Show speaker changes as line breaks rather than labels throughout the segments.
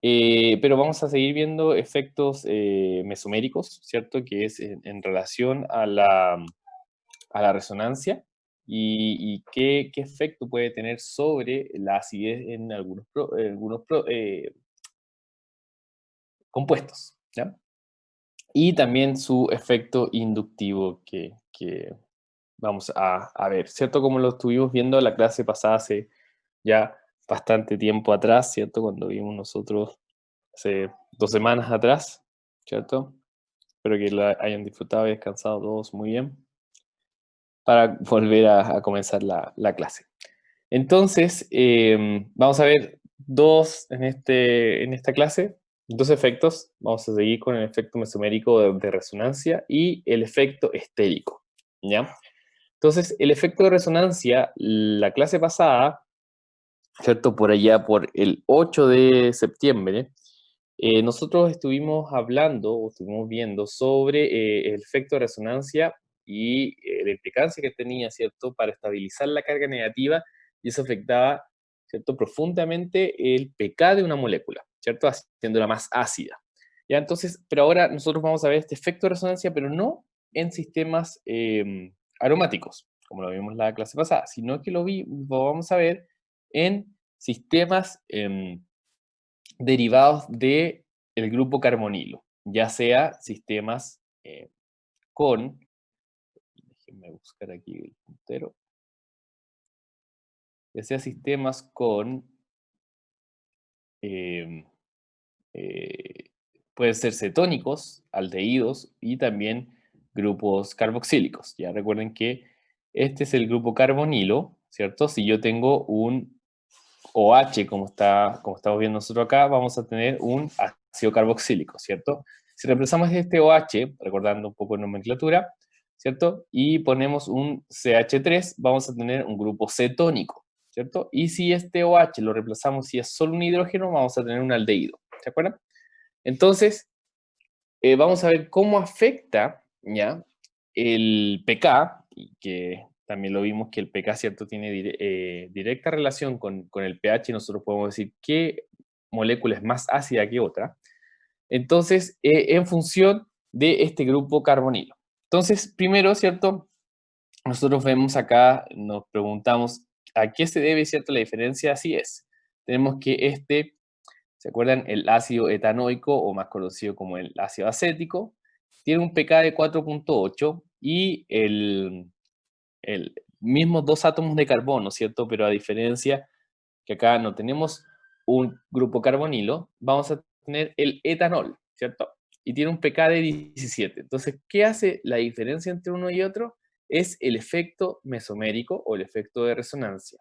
Pero vamos a seguir viendo efectos mesoméricos, ¿cierto? Que es en relación a la resonancia y qué efecto puede tener sobre la acidez en algunos compuestos, ¿ya? Y también su efecto inductivo que vamos a ver, ¿cierto? Como lo estuvimos viendo en la clase pasada hace ya bastante tiempo atrás, ¿cierto? Cuando vimos nosotros hace 2 semanas atrás, ¿cierto? Espero que la hayan disfrutado y descansado todos muy bien para volver a comenzar la clase. Entonces, vamos a ver en esta clase, dos efectos. Vamos a seguir con el efecto mesomérico de resonancia y el efecto estérico, ¿ya? Entonces, el efecto de resonancia, la clase pasada, ¿cierto? Por allá, por el 8 de septiembre, nosotros estuvimos hablando o estuvimos viendo sobre el efecto de resonancia y la implicancia que tenía, ¿cierto? Para estabilizar la carga negativa y eso afectaba, ¿cierto? Profundamente el pK de una molécula, ¿cierto? Haciéndola más ácida. ¿Ya? Entonces, pero ahora nosotros vamos a ver este efecto de resonancia, pero no en sistemas aromáticos, como lo vimos en la clase pasada, sino que lo vamos a ver en sistemas derivados del grupo carbonilo, ya sea sistemas con, déjenme buscar aquí el puntero, ya sea sistemas con, eh, eh, pueden ser cetónicos, aldehídos y también grupos carboxílicos. Ya recuerden que este es el grupo carbonilo, ¿cierto? Si yo tengo un OH, como estamos viendo nosotros acá, vamos a tener un ácido carboxílico, ¿cierto? Si reemplazamos este OH, recordando un poco de nomenclatura, ¿cierto? Y ponemos un CH3, vamos a tener un grupo cetónico, ¿cierto? Y si este OH lo reemplazamos, si es solo un hidrógeno, vamos a tener un aldehído, ¿se acuerdan? Entonces, vamos a ver cómo afecta, ¿ya? El pK, y que también lo vimos que el pK, ¿cierto? Tiene directa relación con el pH, y nosotros podemos decir qué molécula es más ácida que otra. Entonces, en función de este grupo carbonilo. Entonces, primero, ¿cierto? Nosotros vemos acá, nos preguntamos a qué se debe, ¿cierto? La diferencia, así es. Tenemos que ¿se acuerdan? El ácido etanoico, o más conocido como el ácido acético, tiene un pK de 4,8 y el mismos dos átomos de carbono, ¿cierto? Pero a diferencia que acá no tenemos un grupo carbonilo, vamos a tener el etanol, ¿cierto? Y tiene un pK de 17. Entonces, ¿qué hace la diferencia entre uno y otro? Es el efecto mesomérico o el efecto de resonancia.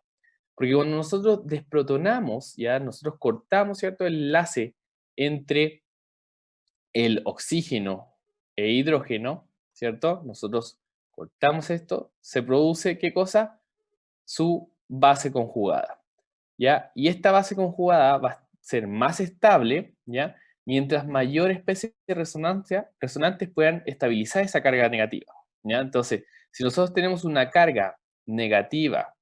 Porque cuando nosotros desprotonamos, ya nosotros cortamos, ¿cierto? El enlace entre el oxígeno e hidrógeno, ¿cierto? Nosotros cortamos esto, se produce, ¿qué cosa? Su base conjugada, ¿ya? Y esta base conjugada va a ser más estable, ¿ya? Mientras mayor especie de resonantes puedan estabilizar esa carga negativa, ¿ya? Entonces, si nosotros tenemos una carga negativa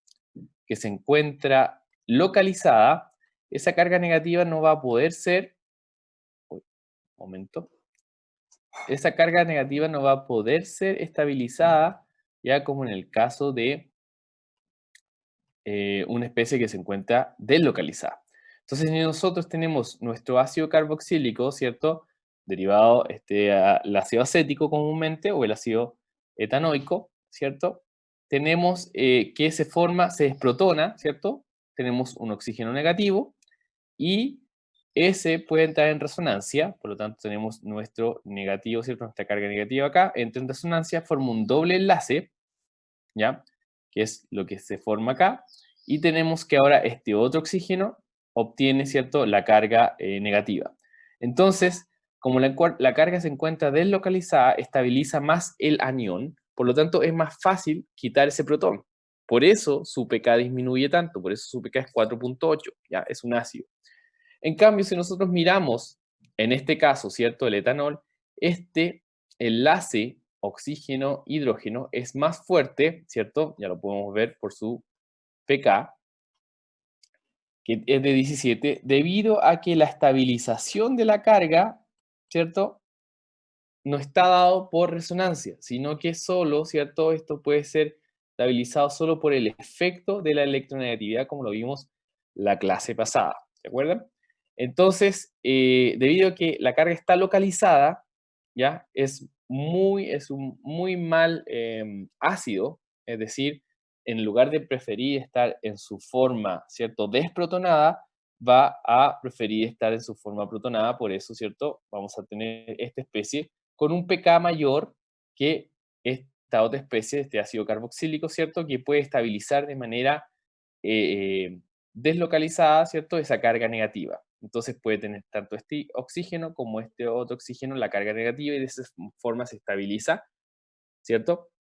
que se encuentra localizada, esa carga negativa no va a poder ser, uy, momento, esa carga negativa no va a poder ser estabilizada, ya como en el caso de una especie que se encuentra deslocalizada. Entonces, si nosotros tenemos nuestro ácido carboxílico, ¿cierto? Derivado el ácido acético comúnmente, o el ácido etanoico, ¿cierto? Tenemos que se desprotona, ¿cierto? Tenemos un oxígeno negativo y ese puede entrar en resonancia, por lo tanto tenemos nuestro negativo, ¿cierto? Nuestra carga negativa acá, entra en resonancia, forma un doble enlace, ¿ya? Que es lo que se forma acá, y tenemos que ahora este otro oxígeno obtiene, ¿cierto?, la carga negativa. Entonces, como la carga se encuentra deslocalizada, estabiliza más el anión, por lo tanto es más fácil quitar ese protón. Por eso su pK disminuye tanto, por eso su pK es 4,8, ¿ya? Es un ácido. En cambio, si nosotros miramos, en este caso, ¿cierto?, el etanol, este enlace oxígeno-hidrógeno es más fuerte, ¿cierto? Ya lo podemos ver por su pK, que es de 17, debido a que la estabilización de la carga, ¿cierto? No está dado por resonancia, sino que solo, ¿cierto? Esto puede ser estabilizado solo por el efecto de la electronegatividad, como lo vimos la clase pasada, ¿de acuerdo? Entonces, debido a que la carga está localizada, ¿ya? Es un muy mal ácido, es decir, en lugar de preferir estar en su forma, ¿cierto? Desprotonada, va a preferir estar en su forma protonada, por eso, ¿cierto? Vamos a tener esta especie con un pK mayor que esta otra especie, este ácido carboxílico, ¿cierto? Que puede estabilizar de manera deslocalizada, ¿cierto? Esa carga negativa. Entonces puede tener tanto este oxígeno como este otro oxígeno, la carga negativa, y de esa forma se estabiliza, ¿cierto?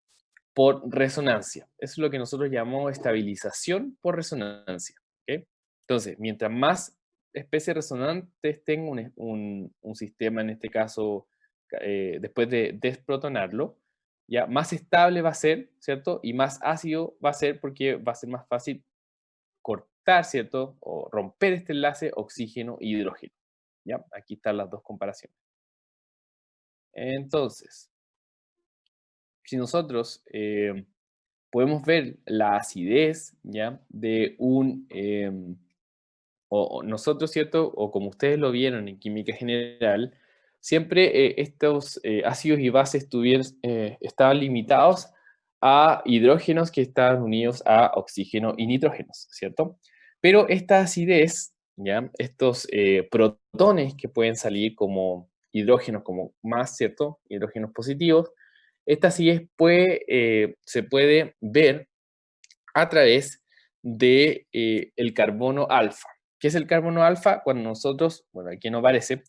Por resonancia. Eso es lo que nosotros llamamos estabilización por resonancia. ¿Ok? Entonces, mientras más especies resonantes tenga un sistema, en este caso, después de desprotonarlo, ya más estable va a ser, ¿cierto? Y más ácido va a ser porque va a ser más fácil cortar, ¿cierto? O romper este enlace oxígeno-hidrógeno. ¿Ya? Aquí están las dos comparaciones. Entonces, si nosotros podemos ver la acidez, ¿ya? De o nosotros, ¿cierto? O como ustedes lo vieron en química general, siempre estos ácidos y bases estaban limitados a hidrógenos que estaban unidos a oxígeno y nitrógenos, ¿cierto? Pero esta acidez, ¿ya? Estos protones que pueden salir como hidrógenos, como más, ¿cierto? Hidrógenos positivos, esta acidez se puede ver a través de el carbono alfa. ¿Qué es el carbono alfa? Cuando nosotros, bueno, aquí no aparece,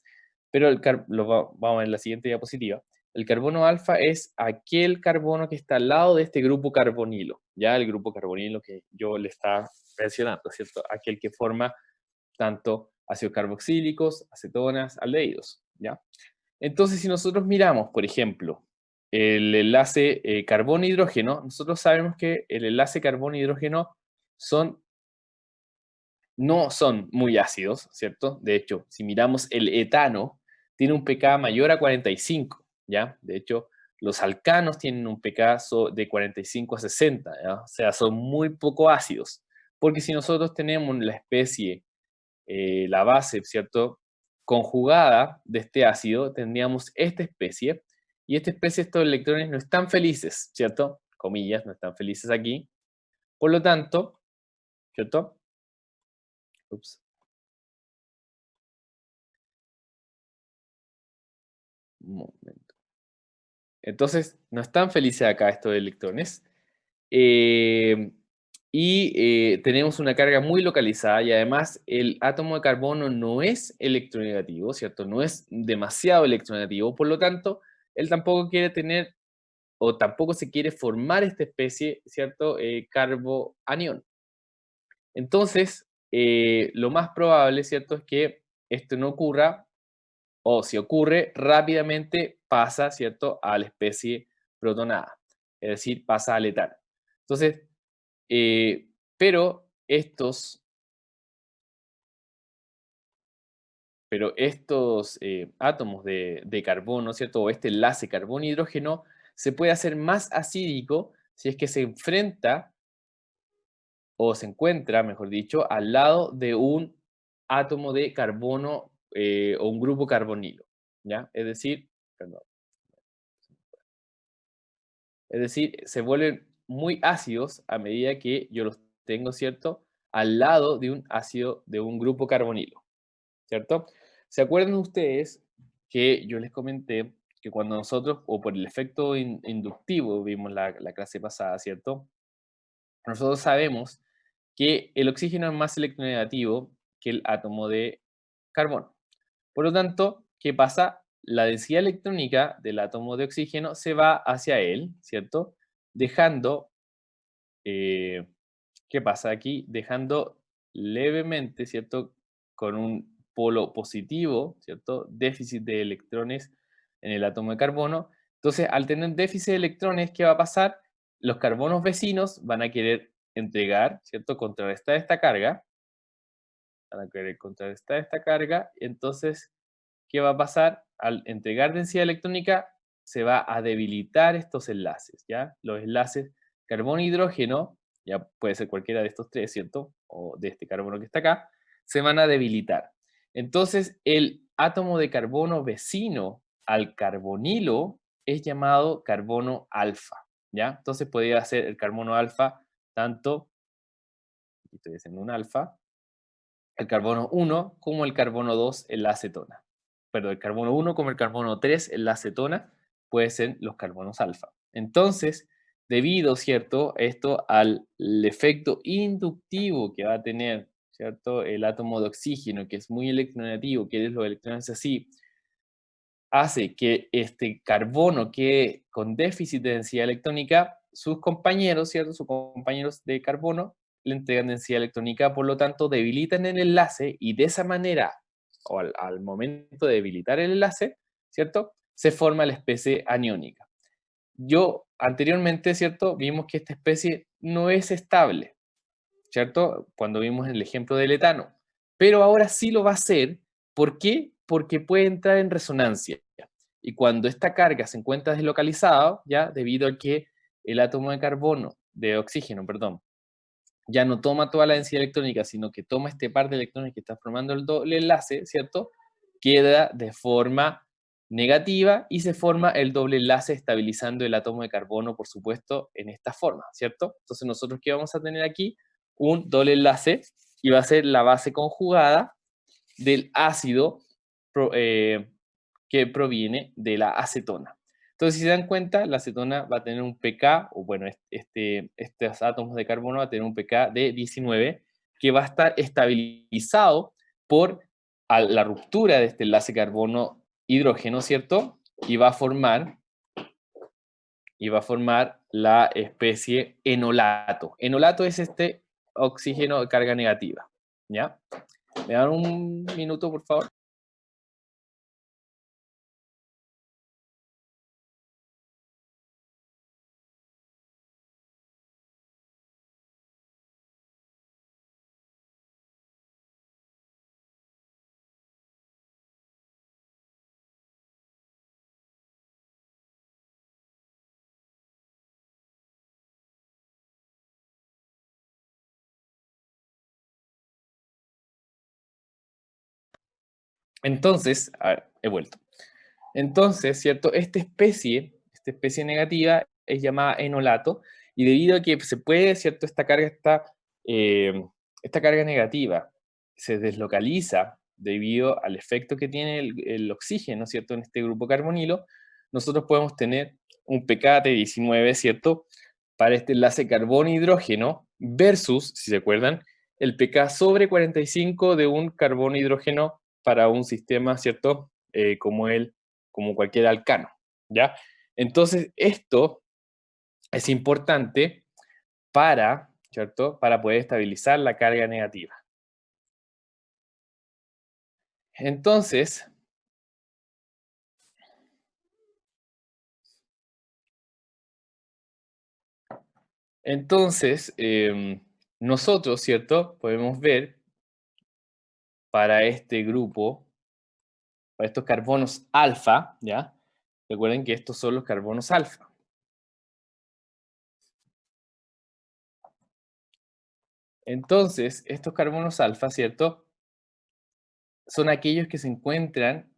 pero vamos a ver en la siguiente diapositiva. El carbono alfa es aquel carbono que está al lado de este grupo carbonilo, ya el grupo carbonilo que yo le estaba mencionando, ¿cierto? Aquel que forma tanto ácidos carboxílicos, acetonas, aldehídos, ¿ya? Entonces, si nosotros miramos, por ejemplo, el enlace carbono-hidrógeno, nosotros sabemos que el enlace carbono-hidrógeno son, no son muy ácidos, ¿cierto? De hecho, si miramos el etano, tiene un pK mayor a 45, ¿ya? De hecho, los alcanos tienen un pK de 45 a 60, ¿ya? O sea, son muy poco ácidos. Porque si nosotros tenemos la especie la base, ¿cierto? Conjugada de este ácido, tendríamos esta especie, y esta especie, estos electrones no están felices, ¿cierto? Comillas, no están felices aquí. Por lo tanto, ¿cierto? Ups, un momento. Entonces, no están felices acá estos electrones. eh, tenemos una carga muy localizada y además el átomo de carbono no es electronegativo, ¿cierto? No es demasiado electronegativo, por lo tanto, él tampoco quiere tener o tampoco se quiere formar esta especie, ¿cierto? Carboanión. Entonces, lo más probable, ¿cierto? Es que esto no ocurra, o si ocurre, rápidamente pasa, ¿cierto? A la especie protonada, es decir, pasa al etano. Entonces, eh, pero estos, átomos de carbono, ¿cierto? O este enlace carbono-hidrógeno se puede hacer más acídico si es que se enfrenta o se encuentra, mejor dicho, al lado de un átomo de carbono o un grupo carbonilo, ¿ya? Perdón, es decir, se vuelven muy ácidos a medida que yo los tengo, ¿cierto? Al lado de un ácido, de un grupo carbonilo, ¿cierto? ¿Se acuerdan ustedes que yo les comenté que cuando nosotros, o por el efecto inductivo, vimos la clase pasada, ¿cierto? Nosotros sabemos que el oxígeno es más electronegativo que el átomo de carbono. Por lo tanto, ¿qué pasa? La densidad electrónica del átomo de oxígeno se va hacia él, ¿cierto? Dejando, eh, ¿qué pasa aquí? Dejando levemente, ¿cierto? Con un polo positivo, ¿cierto? Déficit de electrones en el átomo de carbono. Entonces, al tener déficit de electrones, ¿qué va a pasar? Los carbonos vecinos van a querer entregar, ¿cierto? Contrarrestar esta carga van a querer contrarrestar esta carga, entonces, ¿qué va a pasar? Al entregar densidad electrónica, se va a debilitar estos enlaces, ¿ya? Los enlaces carbono-hidrógeno, ya puede ser cualquiera de estos tres, ¿cierto? O de este carbono que está acá, se van a debilitar. Entonces, el átomo de carbono vecino al carbonilo es llamado carbono alfa, ¿ya? Entonces podría ser el carbono alfa tanto, aquí estoy haciendo un alfa, el carbono 1 como el carbono 2 en la acetona. Perdón, el carbono 1 como el carbono 3 en la acetona pueden ser los carbonos alfa. Entonces, debido, ¿cierto?, esto al efecto inductivo que va a tener, ¿cierto?, el átomo de oxígeno, que es muy electronegativo, quiere los electrones así, hace que este carbono quede con déficit de densidad electrónica, sus compañeros, ¿cierto? Sus compañeros de carbono le entregan densidad electrónica, por lo tanto debilitan el enlace y de esa manera, o al momento de debilitar el enlace, ¿cierto? Se forma la especie aniónica. Yo anteriormente, ¿cierto? Vimos que esta especie no es estable, ¿cierto? Cuando vimos el ejemplo del etano. Pero ahora sí lo va a hacer. ¿Por qué? Porque puede entrar en resonancia. Y cuando esta carga se encuentra deslocalizada, ya debido a que el átomo de carbono, de oxígeno, perdón, ya no toma toda la densidad electrónica, sino que toma este par de electrones que está formando el doble enlace, ¿cierto? Queda de forma negativa y se forma el doble enlace estabilizando el átomo de carbono, por supuesto, en esta forma, ¿cierto? Entonces nosotros, ¿qué vamos a tener aquí? Un doble enlace y va a ser la base conjugada del ácido que proviene de la acetona. Entonces, si se dan cuenta, la acetona va a tener un pK, o bueno, estos átomos de carbono va a tener un pK de 19, que va a estar estabilizado por la ruptura de este enlace carbono-hidrógeno, ¿cierto? Y va a formar la especie enolato. Enolato es este oxígeno de carga negativa, ¿ya? ¿Me dan un minuto, por favor? Entonces, a ver, he vuelto. Entonces, ¿cierto? Esta especie negativa es llamada enolato y debido a que se puede, ¿cierto? Eh, esta carga negativa se deslocaliza debido al efecto que tiene el oxígeno, ¿cierto? En este grupo carbonilo, nosotros podemos tener un pKa de 19, ¿cierto? Para este enlace carbono-hidrógeno versus, si se acuerdan, el pK sobre 45 de un carbono-hidrógeno para un sistema, ¿cierto? Como cualquier alcano, ¿ya? Entonces, esto es importante para, ¿cierto? Para poder estabilizar la carga negativa. Entonces, nosotros, ¿cierto? Podemos ver para este grupo, para estos carbonos alfa, ¿ya? Recuerden que estos son los carbonos alfa. Entonces, estos carbonos alfa, ¿cierto? Son aquellos que se encuentran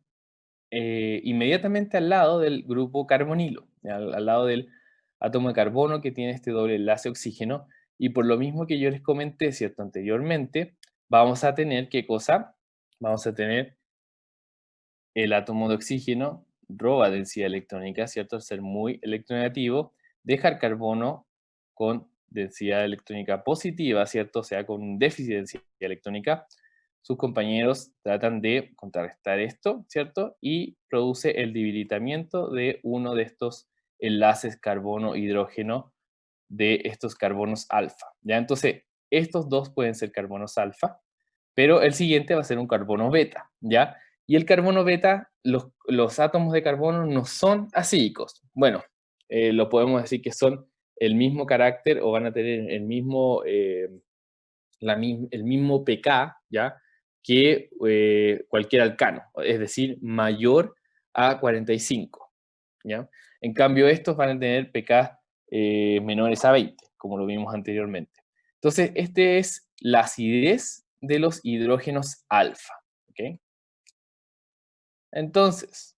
inmediatamente al lado del grupo carbonilo, al lado del átomo de carbono que tiene este doble enlace oxígeno, y por lo mismo que yo les comenté, ¿cierto? Anteriormente, vamos a tener, ¿qué cosa? Vamos a tener el átomo de oxígeno roba densidad electrónica, ¿cierto? Al ser muy electronegativo, deja el carbono con densidad electrónica positiva, ¿cierto? O sea, con un déficit de densidad electrónica. Sus compañeros tratan de contrarrestar esto, ¿cierto? Y produce el debilitamiento de uno de estos enlaces carbono-hidrógeno de estos carbonos alfa, ¿ya? Entonces, estos dos pueden ser carbonos alfa, pero el siguiente va a ser un carbono beta, ¿ya? Y el carbono beta, los átomos de carbono no son acídicos. Bueno, lo podemos decir que son el mismo carácter o van a tener el mismo pK, ¿ya? que cualquier alcano, es decir, mayor a 45, ¿ya? En cambio, estos van a tener pK menores a 20, como lo vimos anteriormente. Entonces, este es la acidez de los hidrógenos alfa, ¿ok? Entonces,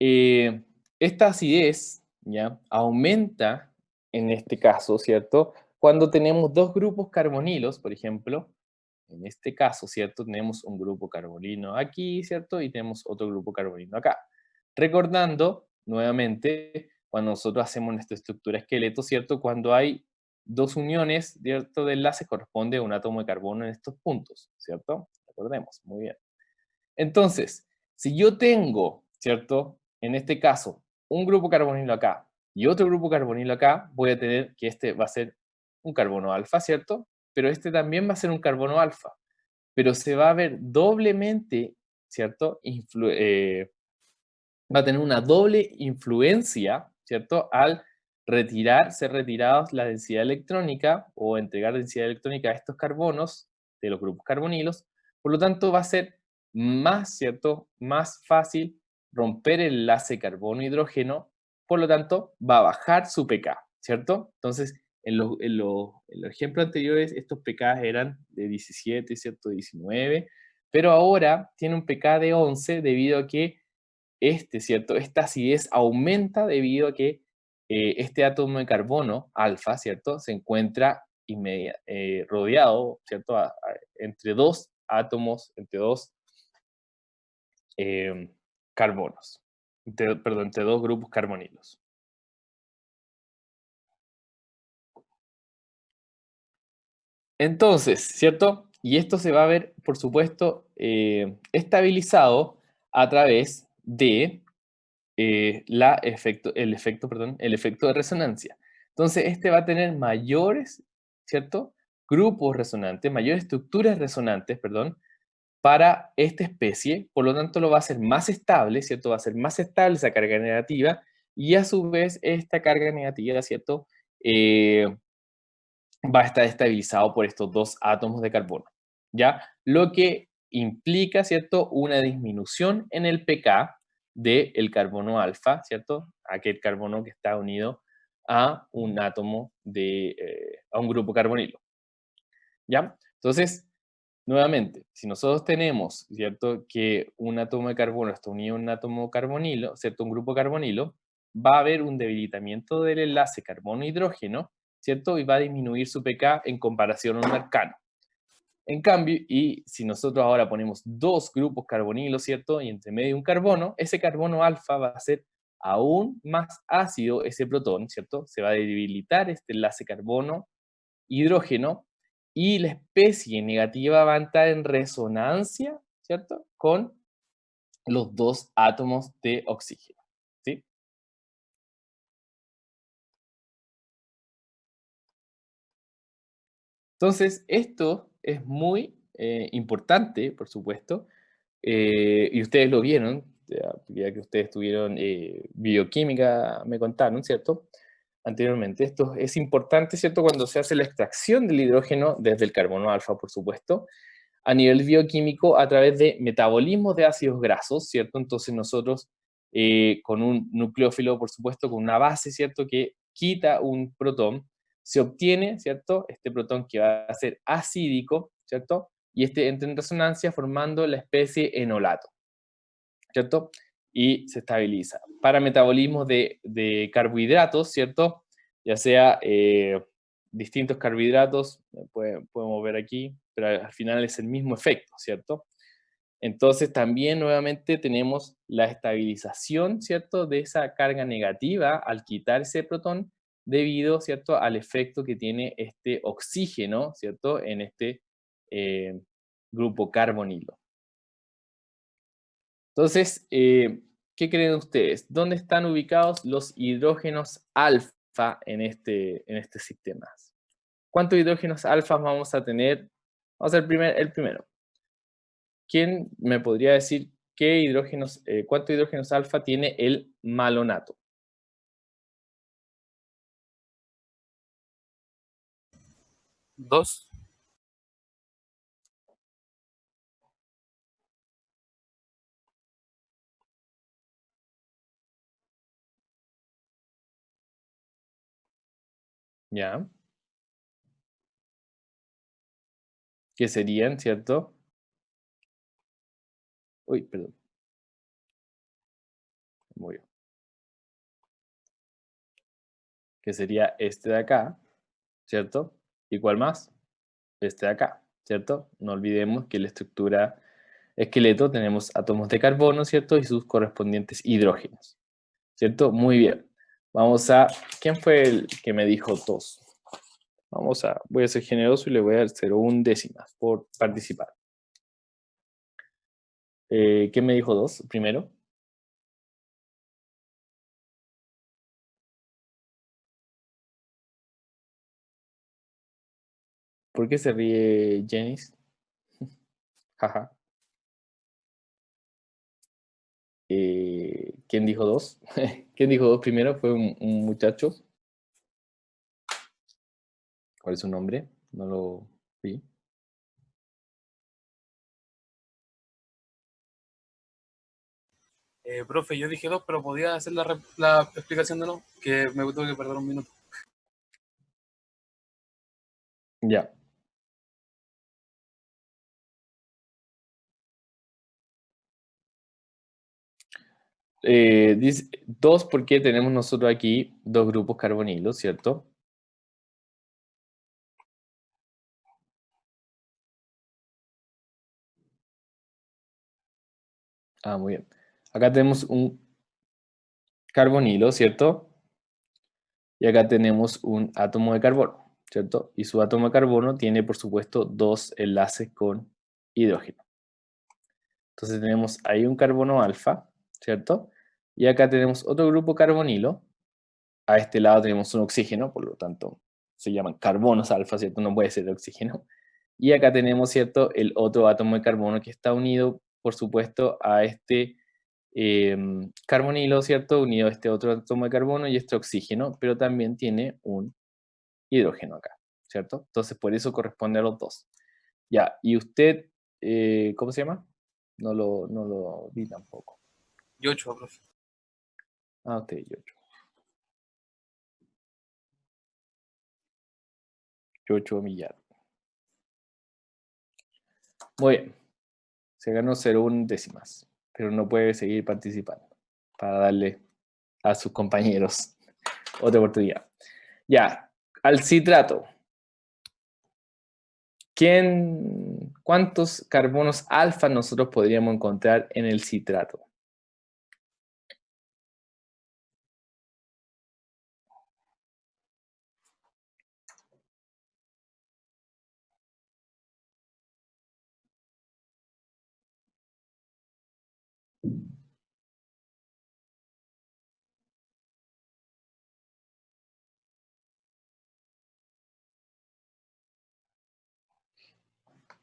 eh, esta acidez, ¿ya? Aumenta en este caso, ¿cierto? Cuando tenemos dos grupos carbonilos, por ejemplo, en este caso, ¿cierto? Tenemos un grupo carbonilo aquí, ¿cierto? Y tenemos otro grupo carbonilo acá. Recordando, nuevamente, cuando nosotros hacemos nuestra estructura esqueleto, ¿cierto? Cuando hay dos uniones, ¿cierto? De enlaces corresponde a un átomo de carbono en estos puntos, ¿cierto? Recordemos, muy bien. Entonces, si yo tengo, ¿cierto? En este caso, un grupo carbonilo acá y otro grupo carbonilo acá, voy a tener que este va a ser un carbono alfa, ¿cierto? Pero este también va a ser un carbono alfa, pero se va a ver doblemente, ¿cierto? Va a tener una doble influencia, ¿cierto? Al ser retirados la densidad electrónica o entregar densidad electrónica a estos carbonos de los grupos carbonilos. Por lo tanto, va a ser más, ¿cierto? Más fácil romper el enlace carbono-hidrógeno. Por lo tanto, va a bajar su pK, ¿cierto? Entonces, en los ejemplos anteriores, estos pK eran de 17, ¿cierto? 19, pero ahora tiene un pK de 11 debido a que ¿cierto? Esta acidez aumenta debido a que este átomo de carbono, alfa, ¿cierto? Se encuentra rodeado, ¿cierto? Entre dos átomos, entre dos em, carbonos, perdón, entre dos grupos carbonilos. Entonces, ¿cierto? Y esto se va a ver, por supuesto, estabilizado a través de el efecto de resonancia. Entonces, este va a tener mayores, ¿cierto? Grupos resonantes, mayores estructuras resonantes, perdón, para esta especie, por lo tanto lo va a hacer más estable, ¿cierto? Va a ser más estable esa carga negativa y a su vez esta carga negativa, ¿cierto? Eh, Va a estar estabilizado por estos dos átomos de carbono, ¿ya? Lo que implica, ¿cierto? Una disminución en el pK del carbono alfa, ¿cierto? Aquel carbono que está unido a un átomo a un grupo carbonilo, ¿ya? Entonces, nuevamente, si nosotros tenemos, ¿cierto? Que un átomo de carbono está unido a un átomo carbonilo, ¿cierto? Un grupo carbonilo, va a haber un debilitamiento del enlace carbono-hidrógeno, ¿cierto? Y va a disminuir su pK en comparación a un alcano. En cambio, y si nosotros ahora ponemos dos grupos carbonilos, ¿cierto? Y entre medio un carbono, ese carbono alfa va a ser aún más ácido ese protón, ¿cierto? Se va a debilitar este enlace carbono-hidrógeno y la especie negativa va a entrar en resonancia, ¿cierto? Con los dos átomos de oxígeno, ¿sí? Entonces, esto es muy importante, por supuesto, y ustedes lo vieron, ya que ustedes tuvieron bioquímica, me contaron, ¿cierto? Anteriormente. Esto es importante, ¿cierto? Cuando se hace la extracción del hidrógeno desde el carbono alfa, por supuesto, a nivel bioquímico a través de metabolismo de ácidos grasos, ¿cierto? Entonces nosotros, con un nucleófilo, por supuesto, con una base, ¿cierto? Que quita un protón, se obtiene, ¿cierto? Este protón que va a ser acídico, ¿cierto? Y este entra en resonancia formando la especie enolato, ¿cierto? Y se estabiliza. Para metabolismo de carbohidratos, ¿cierto? Ya sea distintos carbohidratos, podemos ver aquí, pero al final es el mismo efecto, ¿cierto? Entonces también nuevamente tenemos la estabilización, ¿cierto? De esa carga negativa al quitar ese protón debido, ¿cierto? Al efecto que tiene este oxígeno, ¿cierto? En este eh, grupo carbonilo. Entonces, ¿qué creen ustedes? ¿Dónde están ubicados los hidrógenos alfa en este sistema? ¿Cuántos hidrógenos alfa vamos a tener? Vamos a ver el primero. ¿Quién me podría decir cuántos hidrógenos alfa tiene el malonato?
Dos.
¿ya? Que serían, ¿cierto? Uy, perdón, me movió. Que sería este de acá, ¿cierto? ¿Y cuál más? Este de acá, ¿cierto? No olvidemos que en la estructura esqueleto tenemos átomos de carbono, ¿cierto? Y sus correspondientes hidrógenos, ¿cierto? Muy bien. Vamos a... ¿Quién fue el que me dijo dos? Voy a ser generoso y le voy a dar 0,1 décimas por participar. ¿Quién me dijo dos primero? ¿Por qué se ríe Janice? Jaja. ¿Quién dijo dos? ¿Quién dijo dos primero? Fue un muchacho. ¿Cuál es su nombre? No lo vi.
Profe, yo dije dos, pero podía hacer la explicación de no, que me tuve que perder un minuto.
Ya. Dice, dos porque tenemos nosotros aquí dos grupos carbonilos, ¿cierto? Ah, muy bien. Acá tenemos un carbonilo, ¿cierto? Y acá tenemos un átomo de carbono, ¿cierto? Y su átomo de carbono tiene, por supuesto, dos enlaces con hidrógeno. Entonces tenemos ahí un carbono alfa, ¿cierto? Y acá tenemos otro grupo carbonilo. A este lado tenemos un oxígeno, por lo tanto se llaman carbonos alfa, ¿cierto? No puede ser oxígeno. Y acá tenemos, ¿cierto? El otro átomo de carbono que está unido, por supuesto, a este carbonilo, ¿cierto? Unido a este otro átomo de carbono y este oxígeno, pero también tiene un hidrógeno acá, ¿cierto? Entonces por eso corresponde a los dos. Ya, y usted, ¿cómo se llama? No lo vi tampoco.
Y ocho, profe.
Ah, usted, Yocho. Yocho Millar. Muy bien. Se ganó 0,1 décimas, pero no puede seguir participando para darle a sus compañeros otra oportunidad. Ya, al citrato. ¿Cuántos carbonos alfa nosotros podríamos encontrar en el citrato?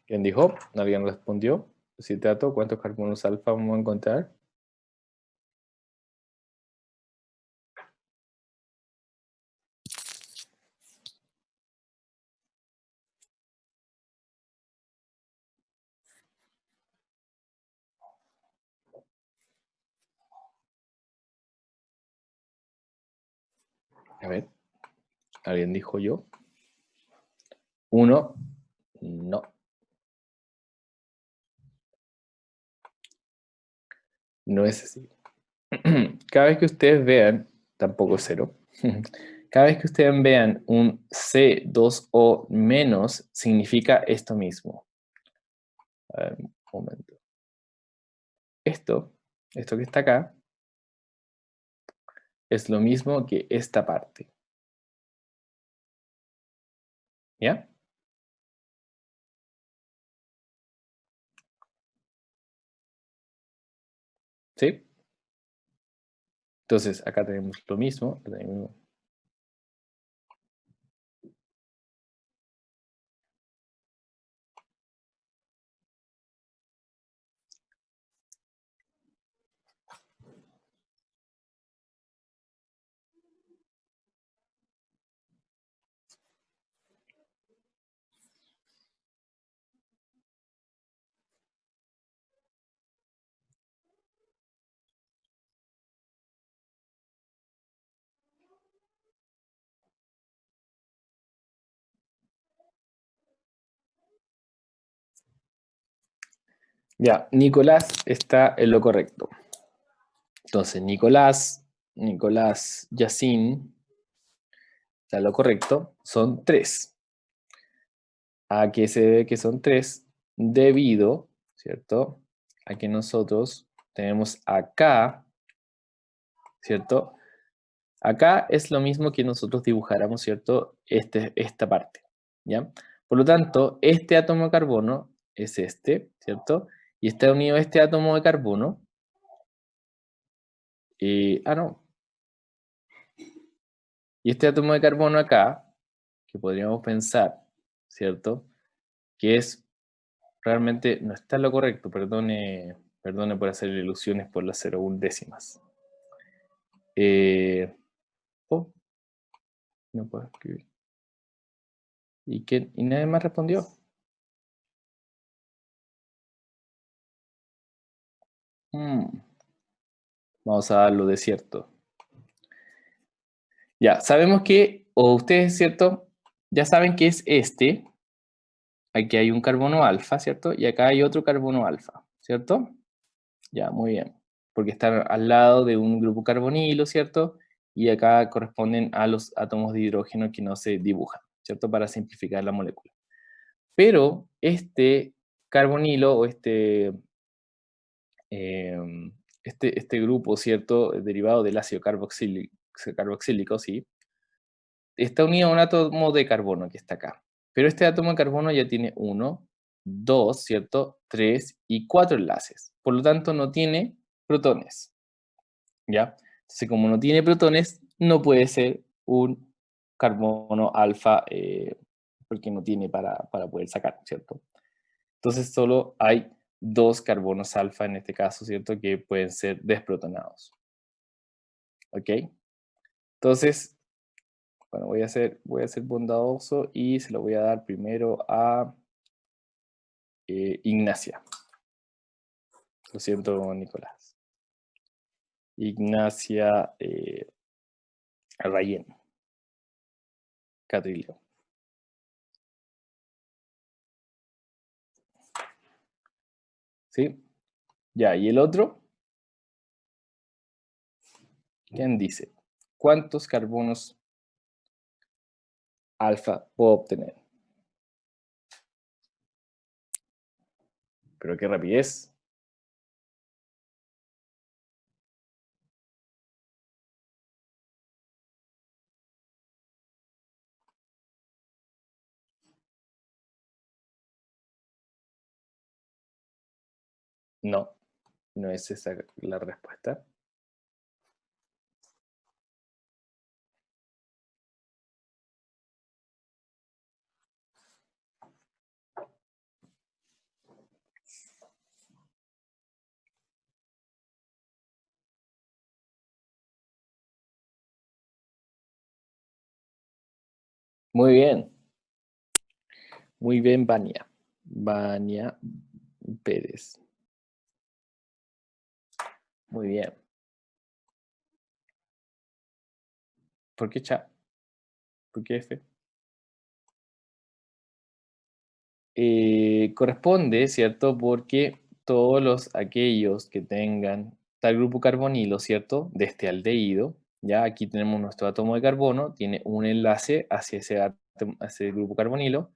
¿Quién dijo? ¿Alguien respondió? Citrato, ¿cuántos carbonos alfa vamos a encontrar? A ver, ¿alguien dijo yo? Uno, no. No es así. Cada vez que ustedes vean, tampoco cero, cada vez que ustedes vean un C2O menos, significa esto mismo. A ver, un momento. Esto que está acá, es lo mismo que esta parte. ¿Ya? ¿Sí? Entonces, acá tenemos lo mismo. Ya, Nicolás está en lo correcto. Entonces, Nicolás, Yacine, está en lo correcto. Son 3. ¿A qué se debe que son 3? Debido, ¿cierto? A que nosotros tenemos acá, ¿cierto? Acá es lo mismo que nosotros dibujáramos, ¿cierto? Esta parte, ¿ya? Por lo tanto, este átomo de carbono es este, ¿cierto? Y está unido a este átomo de carbono. No. Y este átomo de carbono acá, que podríamos pensar, ¿cierto? Que es realmente, no está en lo correcto, perdone por hacer ilusiones por las 0,1 décimas. Oh, no puedo escribir. ¿Y nadie más respondió? Vamos a darlo de cierto. Ya, sabemos que, o ustedes, ¿cierto? Ya saben que es este. Aquí hay un carbono alfa, ¿cierto? Y acá hay otro carbono alfa, ¿cierto? Ya, muy bien. Porque están al lado de un grupo carbonilo, ¿cierto? Y acá corresponden a los átomos de hidrógeno que no se dibujan, ¿cierto? Para simplificar la molécula. Pero este carbonilo o este grupo, ¿cierto? Derivado del ácido carboxílico, ¿sí? Está unido a un átomo de carbono que está acá. Pero este átomo de carbono ya tiene 1, 2, ¿cierto? 3 y 4 enlaces. Por lo tanto, no tiene protones, ¿ya? Entonces, como no tiene protones, no puede ser un carbono alfa, porque no tiene para poder sacar, ¿cierto? Entonces, solo hay 2 carbonos alfa en este caso, ¿cierto? Que pueden ser desprotonados. ¿Ok? Entonces, bueno, voy a ser bondadoso y se lo voy a dar primero a Ignacia. Lo siento, Nicolás. Ignacia Rayen. Catrileo. ¿Sí? Ya, ¿y el otro? ¿Quién dice? ¿Cuántos carbonos alfa puedo obtener? Pero qué rapidez. No, no es esa la respuesta. Muy bien. Muy bien, Vania. Vania Pérez. Muy bien. ¿Por qué chat? ¿Por qué F? Corresponde, ¿cierto? Porque todos aquellos que tengan tal grupo carbonilo, ¿cierto? De este aldehído, ya aquí tenemos nuestro átomo de carbono, tiene un enlace hacia ese grupo carbonilo,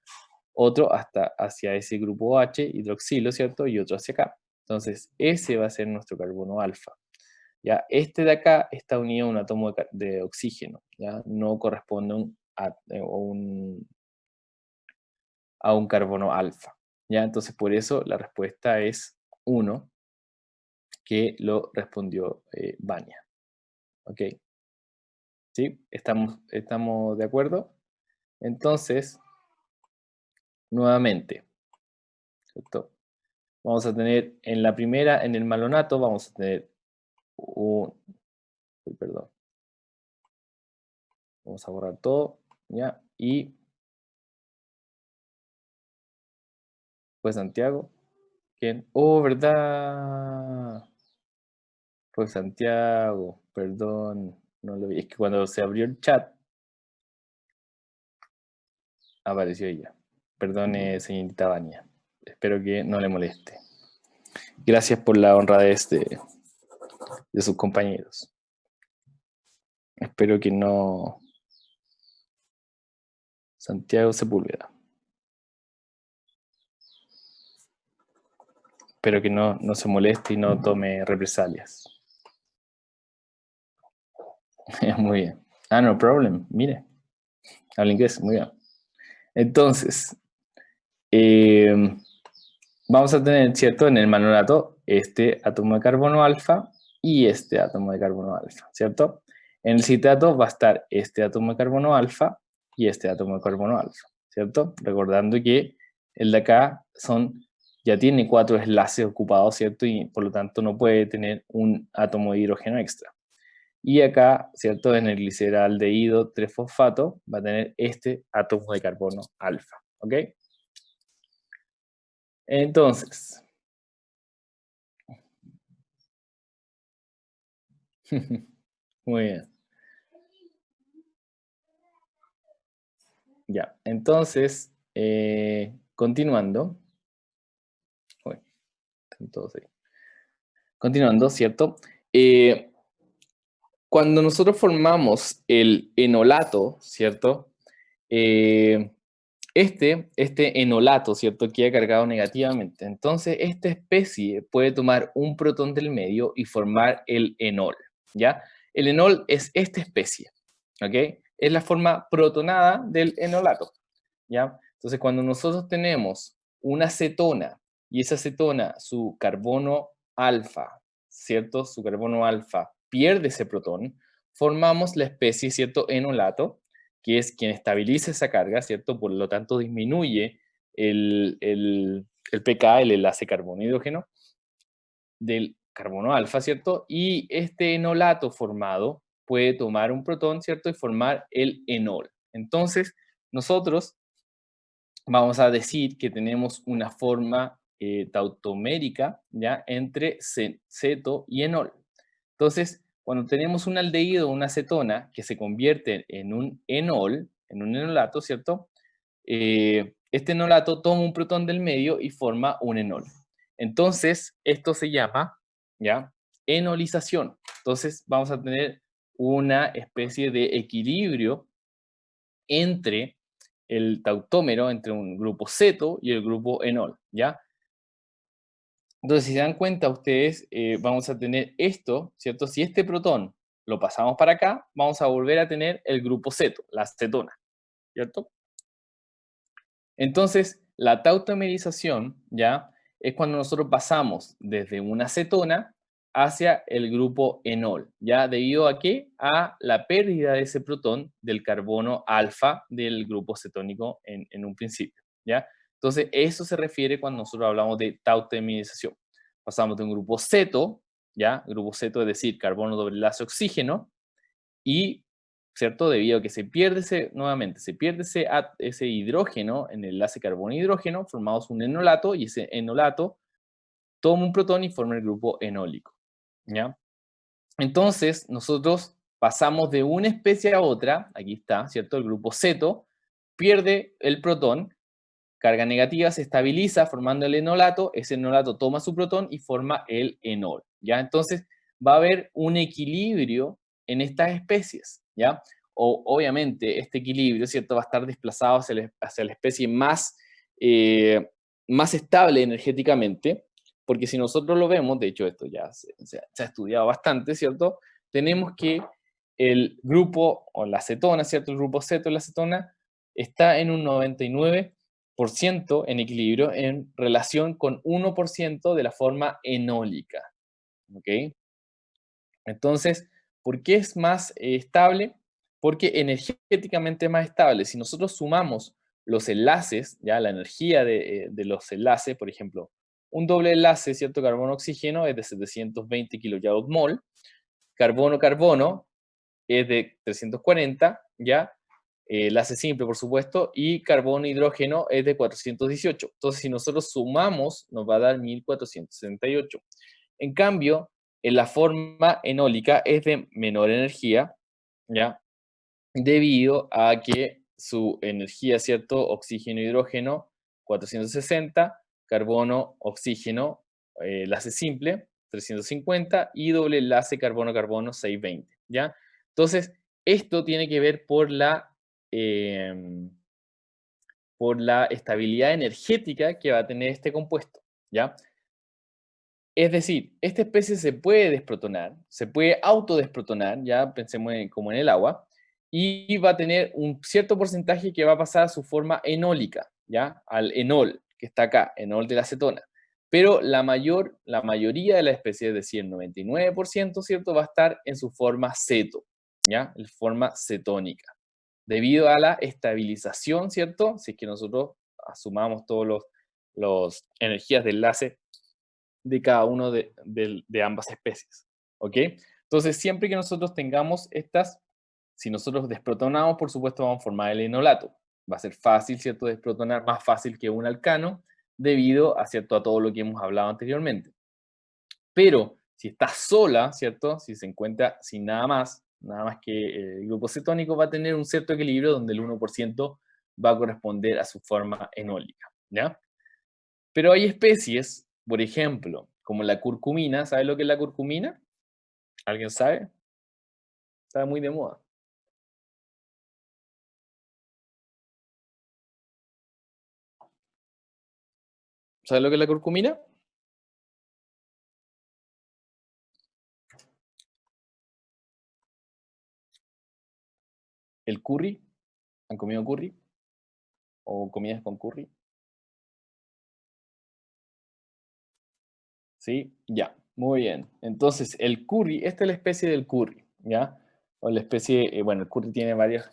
otro hacia ese grupo H, hidroxilo, ¿cierto? Y otro hacia acá. Entonces, ese va a ser nuestro carbono alfa. Ya, este de acá está unido a un átomo de oxígeno, ¿ya? No corresponde a un carbono alfa, ¿ya? Entonces, por eso la respuesta es 1, que lo respondió Vania. ¿Ok? ¿Sí? ¿Estamos de acuerdo? Entonces, nuevamente, ¿cierto? Vamos a tener en la primera, en el malonato, vamos a tener perdón. Vamos a borrar todo, ¿ya? Y pues Santiago, ¿quién? Oh, ¿verdad? Pues Santiago, perdón, no lo vi. Es que cuando se abrió el chat, apareció ella. Perdone, señorita Vania. Espero que no le moleste. Gracias por la honradez de sus compañeros. Espero que no... Santiago Sepúlveda. Espero que no se moleste y no tome represalias. Muy bien. No problem. Mire. Habla inglés. Muy bien. Entonces, vamos a tener, ¿cierto? En el malolato este átomo de carbono alfa y este átomo de carbono alfa, ¿cierto? En el citrato va a estar este átomo de carbono alfa y este átomo de carbono alfa, ¿cierto? Recordando que el de acá ya tiene 4 enlaces ocupados, ¿cierto? Y por lo tanto no puede tener un átomo de hidrógeno extra. Y acá, ¿cierto? En el gliceraldehído 3-fosfato va a tener este átomo de carbono alfa, ¿ok? Entonces, muy bien. Ya, entonces, continuando. Uy, están todos ahí. Continuando, ¿cierto? Cuando nosotros formamos el enolato, ¿cierto? Este enolato, ¿cierto? Queda cargado negativamente. Entonces, esta especie puede tomar un protón del medio y formar el enol, ¿ya? El enol es esta especie, ¿ok? Es la forma protonada del enolato, ¿ya? Entonces, cuando nosotros tenemos una cetona y esa cetona, su carbono alfa, ¿cierto? Su carbono alfa pierde ese protón, formamos la especie, ¿cierto? Enolato, que es quien estabiliza esa carga, ¿cierto? Por lo tanto, disminuye el pK, el enlace carbono-hidrógeno, del carbono alfa, ¿cierto? Y este enolato formado puede tomar un protón, ¿cierto? Y formar el enol. Entonces, nosotros vamos a decir que tenemos una forma tautomérica, ¿ya? Entre ceto y enol. Entonces, cuando tenemos un aldehído, una cetona, que se convierte en un enol, en un enolato, ¿cierto? Este enolato toma un protón del medio y forma un enol. Entonces, esto se llama, ¿ya? Enolización. Entonces, vamos a tener una especie de equilibrio entre el tautómero, entre un grupo ceto y el grupo enol, ¿ya? Entonces, si se dan cuenta ustedes, vamos a tener esto, ¿cierto? Si este protón lo pasamos para acá, vamos a volver a tener el grupo ceto, la cetona, ¿cierto? Entonces, la tautomerización, ¿ya? Es cuando nosotros pasamos desde una cetona hacia el grupo enol, ¿ya? ¿Debido a qué? A la pérdida de ese protón del carbono alfa del grupo cetónico en un principio, ¿ya? Entonces, eso se refiere cuando nosotros hablamos de tautomerización. Pasamos de un grupo ceto, ¿ya? Grupo ceto es decir, carbono doble enlace oxígeno, y, ¿cierto? Debido a que se pierde nuevamente, se pierde ese hidrógeno en el enlace carbono-hidrógeno, formamos un enolato y ese enolato toma un protón y forma el grupo enólico, ¿ya? Entonces, nosotros pasamos de una especie a otra, aquí está, ¿cierto? El grupo ceto pierde el protón, carga negativa, se estabiliza formando el enolato, ese enolato toma su protón y forma el enol, ¿ya? Entonces, va a haber un equilibrio en estas especies, ¿ya? Obviamente, este equilibrio, ¿cierto? Va a estar desplazado hacia la especie más estable energéticamente, porque si nosotros lo vemos, de hecho esto ya se ha estudiado bastante, ¿cierto? Tenemos que el grupo, o la cetona, ¿cierto? El grupo ceto, la cetona, está en un 99% en equilibrio en relación con 1% de la forma enólica, ¿ok? Entonces, ¿por qué es más estable? Porque energéticamente es más estable. Si nosotros sumamos los enlaces, ya la energía de los enlaces, por ejemplo, un doble enlace, ¿cierto? Carbono-oxígeno es de 720 kJ/mol, carbono-carbono es de 340, ¿ya? Enlace simple, por supuesto, y carbono-hidrógeno es de 418. Entonces, si nosotros sumamos, nos va a dar 1468. En cambio, en la forma enólica es de menor energía, ¿ya? Debido a que su energía, ¿cierto? Oxígeno, hidrógeno, 460, carbono, oxígeno, enlace simple, 350, y doble enlace carbono-carbono, 620, ¿ya? Entonces, esto tiene que ver por la estabilidad energética que va a tener este compuesto, ¿ya? Es decir, esta especie se puede desprotonar, se puede autodesprotonar, ya pensemos como en el agua, y va a tener un cierto porcentaje que va a pasar a su forma enólica, ¿ya? Al enol, que está acá, enol de la acetona. Pero la mayoría de las especies, es decir, el 99%, ¿cierto? Va a estar en su forma ceto, ¿ya? En forma cetónica. Debido a la estabilización, ¿cierto? Si es que nosotros asumamos todos los energías de enlace de cada uno de ambas especies, ¿ok? Entonces, siempre que nosotros tengamos estas, si nosotros desprotonamos, por supuesto, vamos a formar el enolato. Va a ser fácil, ¿cierto?, desprotonar, más fácil que un alcano, debido a, ¿cierto?, a todo lo que hemos hablado anteriormente. Pero, si está sola, ¿cierto?, si se encuentra sin nada más que el grupo cetónico, va a tener un cierto equilibrio donde el 1% va a corresponder a su forma enólica, ¿ya? Pero hay especies, por ejemplo, como la curcumina. ¿Sabe lo que es la curcumina? ¿Alguien sabe? Está muy de moda. ¿Sabe lo que es la curcumina? ¿El curry? ¿Han comido curry? ¿O comidas con curry? ¿Sí? Ya, muy bien. Entonces, el curry, esta es la especie del curry, ¿ya? O la especie, bueno, el curry tiene varios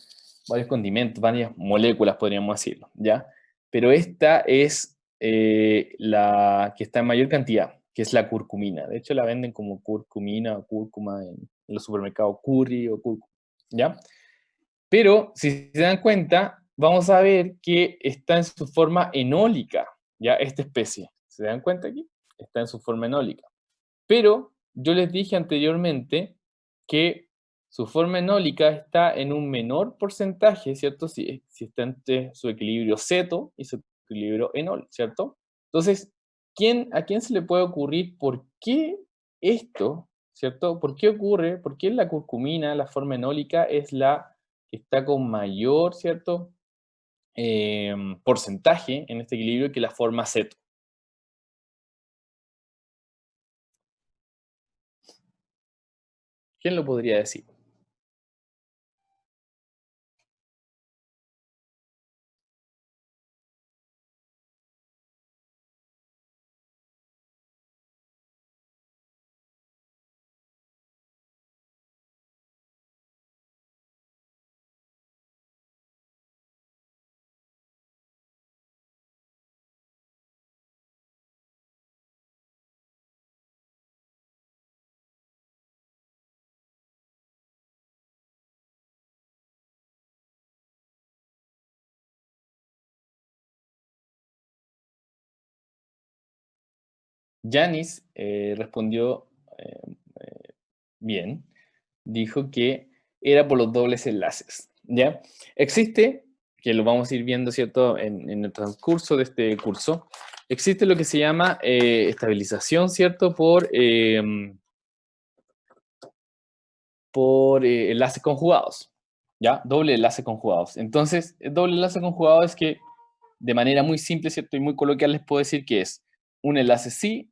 condimentos, varias moléculas, podríamos decirlo, ¿ya? Pero esta es la que está en mayor cantidad, que es la curcumina. De hecho, la venden como curcumina o cúrcuma en los supermercados, curry o cúrcuma, ¿ya? Pero, si se dan cuenta, vamos a ver que está en su forma enólica, ¿ya? Esta especie. ¿Se dan cuenta aquí? Está en su forma enólica. Pero yo les dije anteriormente que su forma enólica está en un menor porcentaje, ¿cierto? Si está entre su equilibrio ceto y su equilibrio enol, ¿cierto? Entonces, ¿a quién se le puede ocurrir por qué esto, ¿cierto? ¿Por qué ocurre? ¿Por qué la curcumina, la forma enólica, es la que está con mayor, ¿cierto? Porcentaje en este equilibrio que la forma ceto. ¿Quién lo podría decir? Yanis respondió bien, dijo que era por los dobles enlaces, ¿ya? Existe, que lo vamos a ir viendo, ¿cierto?, en el transcurso de este curso, existe lo que se llama estabilización, ¿cierto?, por enlaces conjugados, ¿ya? Doble enlace conjugados. Entonces, el doble enlace conjugado es que, de manera muy simple, ¿cierto?, y muy coloquial, les puedo decir que es un enlace sí,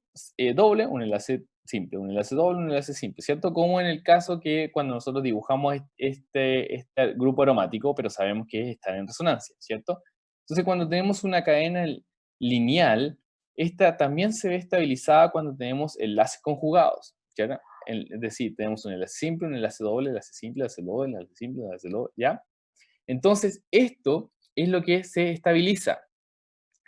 doble, un enlace simple, un enlace doble, un enlace simple, ¿cierto? Como en el caso que cuando nosotros dibujamos este grupo aromático, pero sabemos que está en resonancia, ¿cierto? Entonces, cuando tenemos una cadena lineal, esta también se ve estabilizada cuando tenemos enlaces conjugados, ¿cierto? Es decir, tenemos un enlace simple, un enlace doble, enlace simple, enlace doble, enlace simple, enlace doble, ¿ya? Entonces, esto es lo que se estabiliza,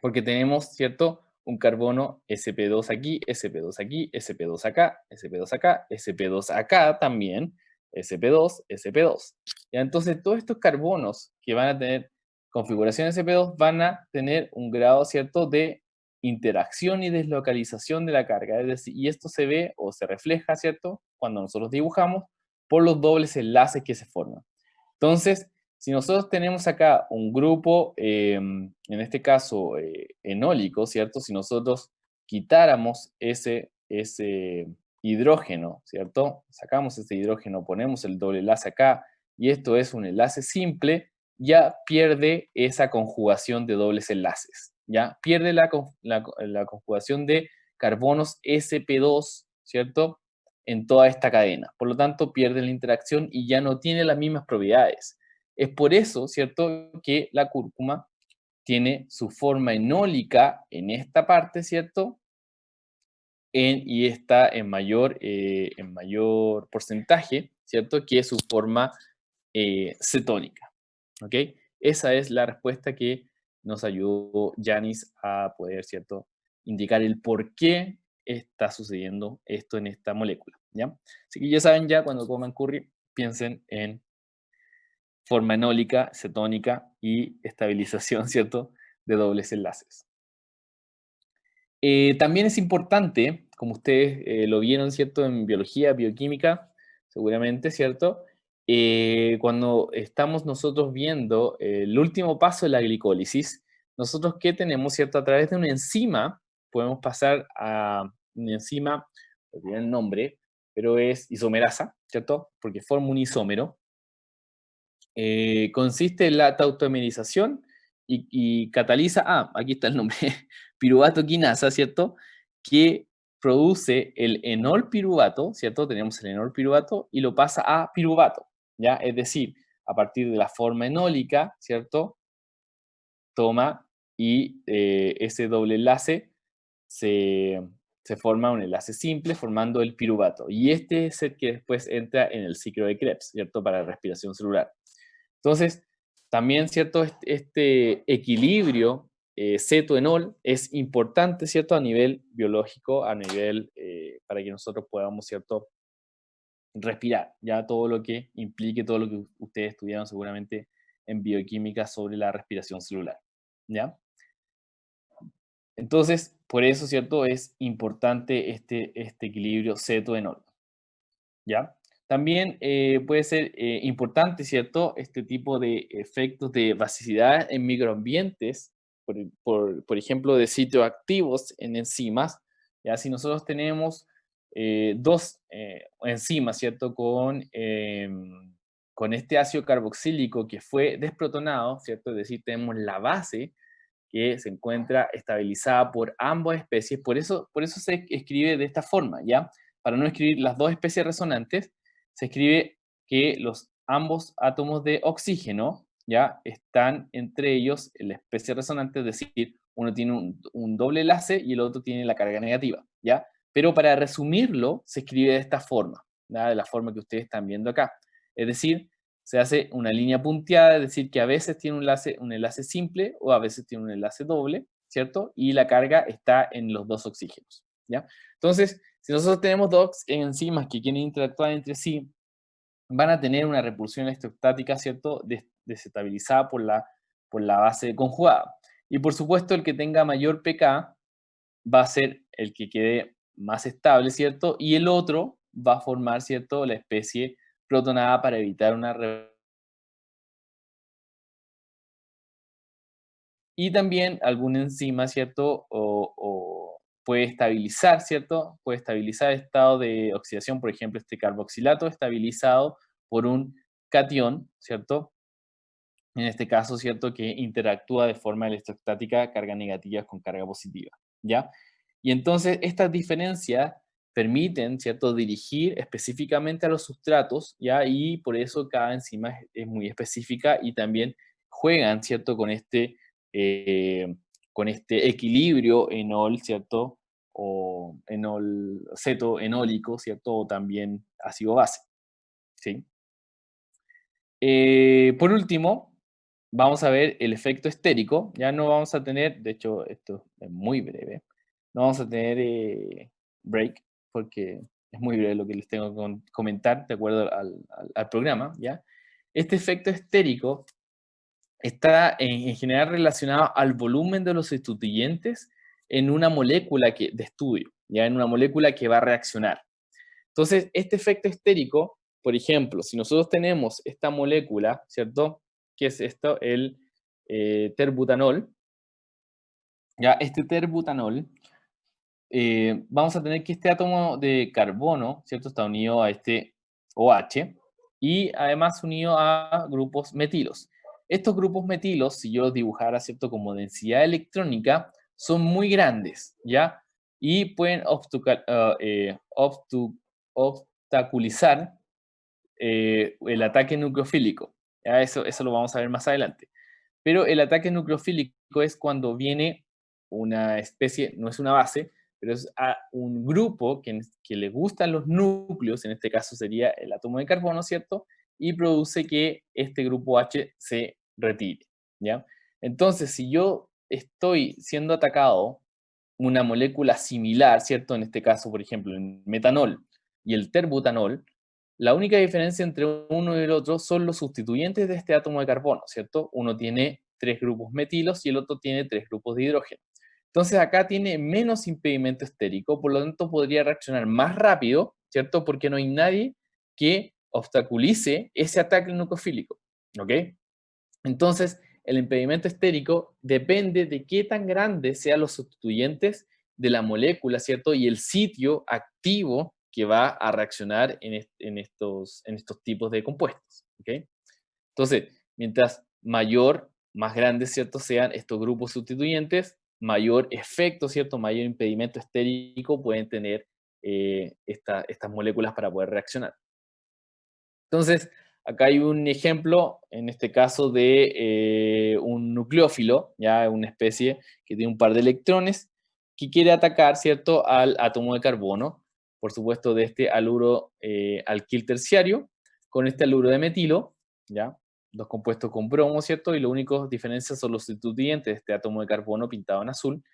porque tenemos, ¿cierto?, un carbono sp2 aquí, sp2 aquí, sp2 acá, sp2 acá, sp2 acá también, sp2, sp2. ¿Ya? Entonces, todos estos carbonos que van a tener configuración sp2 van a tener un grado, ¿cierto?, de interacción y deslocalización de la carga. Es decir, y esto se ve o se refleja, ¿cierto?, cuando nosotros dibujamos por los dobles enlaces que se forman. Entonces, si nosotros tenemos acá un grupo, en este caso enólico, ¿cierto? Si nosotros quitáramos ese hidrógeno, ¿cierto? Sacamos ese hidrógeno, ponemos el doble enlace acá, y esto es un enlace simple, ya pierde esa conjugación de dobles enlaces, ya pierde la conjugación de carbonos sp2, ¿cierto? En toda esta cadena. Por lo tanto, pierde la interacción y ya no tiene las mismas propiedades. Es por eso, ¿cierto?, que la cúrcuma tiene su forma enólica en esta parte, ¿cierto? Y está en mayor porcentaje, ¿cierto? Que su forma cetónica, ¿ok? Esa es la respuesta que nos ayudó Yanis a poder, ¿cierto?, indicar el por qué está sucediendo esto en esta molécula, ¿ya? Así que ya saben, ya cuando coman curry, piensen en forma enólica, cetónica y estabilización, ¿cierto?, de dobles enlaces. También es importante, como ustedes lo vieron, ¿cierto?, en biología, bioquímica, seguramente, ¿cierto? Cuando estamos nosotros viendo el último paso de la glicólisis, nosotros ¿qué tenemos, cierto? A través de una enzima, podemos pasar a una enzima, no tiene el nombre, pero es isomerasa, ¿cierto? Porque forma un isómero. Consiste en la tautomerización y cataliza, aquí está el nombre, piruvato quinasa, ¿cierto? Que produce el enol piruvato, ¿cierto? Tenemos el enol piruvato y lo pasa a piruvato, ¿ya? Es decir, a partir de la forma enólica, ¿cierto? Toma y ese doble enlace se, se forma un enlace simple formando el piruvato. Y este es el que después entra en el ciclo de Krebs, ¿cierto? Para respiración celular. Entonces, también, ¿cierto? Este equilibrio ceto-enol es importante, ¿cierto? A nivel biológico, a nivel para que nosotros podamos, ¿cierto?, respirar, ya todo lo que implique, todo lo que ustedes estudiaron seguramente en bioquímica sobre la respiración celular, ¿ya? Entonces, por eso, ¿cierto? Es importante este equilibrio ceto-enol, ¿ya? También puede ser importante, ¿cierto?, este tipo de efectos de basicidad en microambientes, por ejemplo, de sitios activos en enzimas. Ya, si nosotros tenemos dos enzimas, ¿cierto?, con este ácido carboxílico que fue desprotonado, ¿cierto? Es decir, tenemos la base que se encuentra estabilizada por ambas especies, por eso se escribe de esta forma, ¿ya? Para no escribir las dos especies resonantes, se escribe que ambos átomos de oxígeno, ¿ya?, están entre ellos en la especie resonante, es decir, uno tiene un doble enlace y el otro tiene la carga negativa, ¿ya? Pero para resumirlo, se escribe de esta forma, ¿ya?, de la forma que ustedes están viendo acá. Es decir, se hace una línea punteada, es decir, que a veces tiene un enlace simple o a veces tiene un enlace doble, ¿cierto? Y la carga está en los dos oxígenos, ¿ya? Entonces, si nosotros tenemos dos enzimas que quieren interactuar entre sí, van a tener una repulsión electrostática, ¿cierto?, desestabilizada por la base conjugada. Y por supuesto, el que tenga mayor pK va a ser el que quede más estable, ¿cierto? Y el otro va a formar, ¿cierto?, la especie protonada para evitar una y también alguna enzima, ¿cierto? O puede estabilizar, ¿cierto? Puede estabilizar el estado de oxidación, por ejemplo, este carboxilato estabilizado por un catión, ¿cierto? En este caso, ¿cierto?, que interactúa de forma electrostática carga negativa con carga positiva, ¿ya? Y entonces estas diferencias permiten, ¿cierto?, dirigir específicamente a los sustratos, ¿ya? Y por eso cada enzima es muy específica y también juegan, ¿cierto?, eh, con este equilibrio enol, ¿cierto? O enol, ceto-enólico, ¿cierto? O también ácido-base, ¿sí? Por último, vamos a ver el efecto estérico. Ya no vamos a tener, de hecho, esto es muy breve, no vamos a tener break porque es muy breve lo que les tengo que comentar de acuerdo al programa, ¿ya? Este efecto estérico está en general relacionado al volumen de los sustituyentes en una molécula de estudio, ya en una molécula que va a reaccionar. Entonces, este efecto estérico, por ejemplo, si nosotros tenemos esta molécula, ¿cierto? ¿Qué es esto? El terbutanol. Ya, este terbutanol vamos a tener que este átomo de carbono, ¿cierto? Está unido a este OH y además unido a grupos metilos. Estos grupos metilos, si yo los dibujara, ¿cierto? Como densidad electrónica, son muy grandes, ¿ya? Y pueden obstaculizar el ataque nucleofílico. ¿Ya? Eso lo vamos a ver más adelante. Pero el ataque nucleofílico es cuando viene una especie, no es una base, pero es a un grupo que le gustan los núcleos, en este caso sería el átomo de carbono, ¿cierto? Y produce que este grupo H se retire, ¿ya? Entonces, si yo estoy siendo atacado una molécula similar, ¿cierto? En este caso, por ejemplo, el metanol y el terbutanol, la única diferencia entre uno y el otro son los sustituyentes de este átomo de carbono, ¿cierto? Uno tiene 3 grupos metilos y el otro tiene 3 grupos de hidrógeno. Entonces acá tiene menos impedimento estérico, por lo tanto podría reaccionar más rápido, ¿cierto? Porque no hay nadie que obstaculice ese ataque nucleofílico, ¿ok? Entonces, el impedimento estérico depende de qué tan grandes sean los sustituyentes de la molécula, ¿cierto? Y el sitio activo que va a reaccionar en estos tipos de compuestos, ¿ok? Entonces, mientras más grandes, ¿cierto? Sean estos grupos sustituyentes, mayor efecto, ¿cierto? Mayor impedimento estérico pueden tener estas moléculas para poder reaccionar. Entonces, acá hay un ejemplo, en este caso, de un nucleófilo, ya una especie que tiene un par de electrones, que quiere atacar, ¿cierto?, al átomo de carbono, por supuesto, de este aluro alquil terciario, con este aluro de metilo, ¿ya? Dos compuestos con bromo, ¿cierto? Y lo único diferencias son los sustituyentes de este átomo de carbono pintado en azul.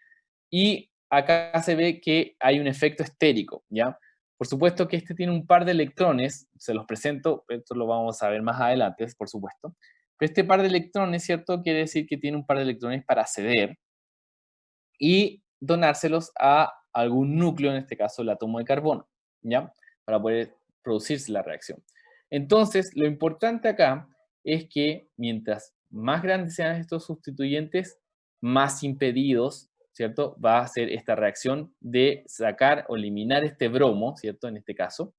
Y acá se ve que hay un efecto estérico, ¿ya? Por supuesto que este tiene un par de electrones, se los presento, esto lo vamos a ver más adelante, por supuesto. Pero este par de electrones, ¿cierto? Quiere decir que tiene un par de electrones para ceder y donárselos a algún núcleo, en este caso el átomo de carbono, ¿ya? Para poder producirse la reacción. Entonces, lo importante acá es que mientras más grandes sean estos sustituyentes, más impedidos, ¿cierto? Va a ser esta reacción de sacar o eliminar este bromo, ¿cierto? En este caso,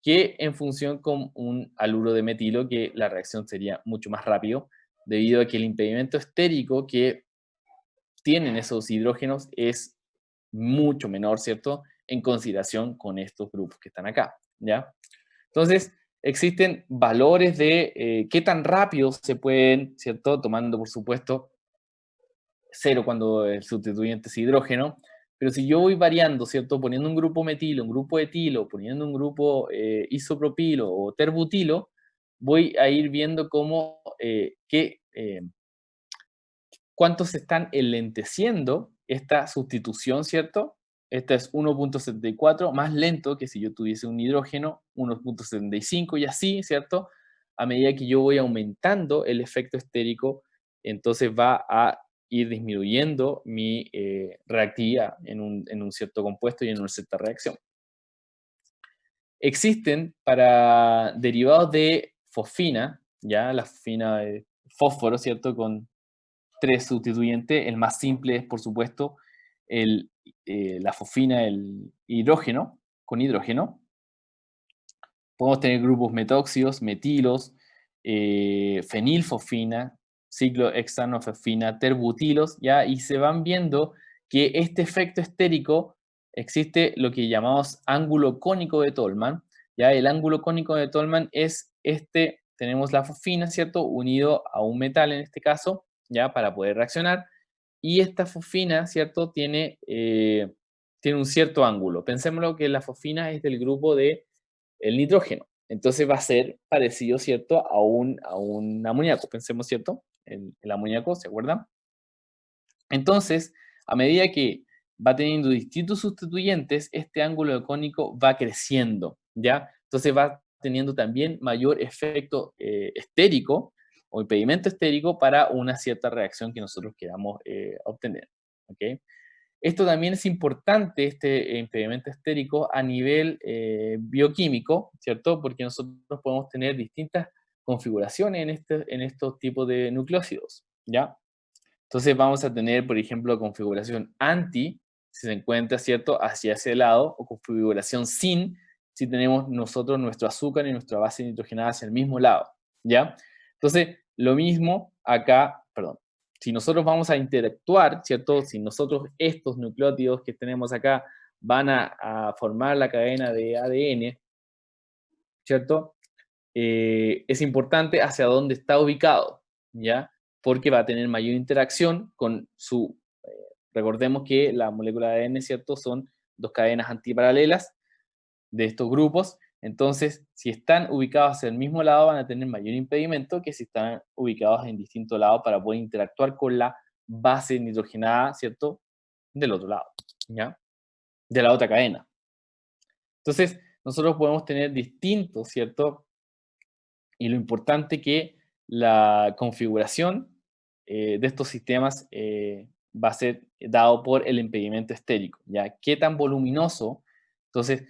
que en función con un haluro de metilo, que la reacción sería mucho más rápido, debido a que el impedimento estérico que tienen esos hidrógenos es mucho menor, ¿cierto? En consideración con estos grupos que están acá, ¿ya? Entonces, existen valores de qué tan rápido se pueden, ¿cierto? Tomando, por supuesto, cero cuando el sustituyente es hidrógeno, pero si yo voy variando, ¿cierto? Poniendo un grupo metilo, un grupo etilo, poniendo un grupo isopropilo o terbutilo, voy a ir viendo cómo, cuánto se están enlenteciendo esta sustitución, ¿cierto? Esta es 1.74, más lento que si yo tuviese un hidrógeno, 1.75 y así, ¿cierto? A medida que yo voy aumentando el efecto estérico, entonces va a ir disminuyendo mi reactividad en un cierto compuesto y en una cierta reacción. Existen para derivados de fosfina, ya la fosfina de fósforo, ¿cierto? Con 3 sustituyentes. El más simple es, por supuesto, la fosfina, el hidrógeno, con hidrógeno. Podemos tener grupos metóxidos, metilos, fenilfosfina, ciclo hexanofosfina, terbutilos, ¿ya? Y se van viendo que este efecto estérico existe lo que llamamos ángulo cónico de Tolman, ¿ya? El ángulo cónico de Tolman es tenemos la fosfina, ¿cierto? Unido a un metal en este caso, ¿ya? Para poder reaccionar. Y esta fosfina, ¿cierto? Tiene un cierto ángulo. Pensémoslo que la fosfina es del grupo de el nitrógeno. Entonces va a ser parecido, ¿cierto? A un amoníaco, pensemos, ¿cierto? El amoníaco, ¿se acuerdan? Entonces, a medida que va teniendo distintos sustituyentes, este ángulo cónico va creciendo, ¿ya? Entonces va teniendo también mayor efecto estérico o impedimento estérico para una cierta reacción que nosotros queramos obtener, ¿ok? Esto también es importante, este impedimento estérico, a nivel bioquímico, ¿cierto? Porque nosotros podemos tener distintas configuraciones en estos tipos de nucleósidos, ¿ya? Entonces vamos a tener, por ejemplo, configuración anti, si se encuentra, ¿cierto?, hacia ese lado, o configuración sin, si tenemos nosotros nuestro azúcar y nuestra base nitrogenada hacia el mismo lado, ¿ya? Entonces, lo mismo acá, perdón, si nosotros vamos a interactuar, ¿cierto? Si nosotros estos nucleótidos que tenemos acá van a formar la cadena de ADN, ¿cierto? Es importante hacia dónde está ubicado, ¿ya? Porque va a tener mayor interacción con su... recordemos que la molécula de ADN, ¿cierto? Son dos cadenas antiparalelas de estos grupos. Entonces, si están ubicados hacia el mismo lado, van a tener mayor impedimento que si están ubicados en distintos lados para poder interactuar con la base nitrogenada, ¿cierto? Del otro lado, ¿ya? De la otra cadena. Entonces, nosotros podemos tener distintos, ¿cierto? Y lo importante que la configuración de estos sistemas va a ser dado por el impedimento estérico, ¿ya? ¿Qué tan voluminoso? Entonces,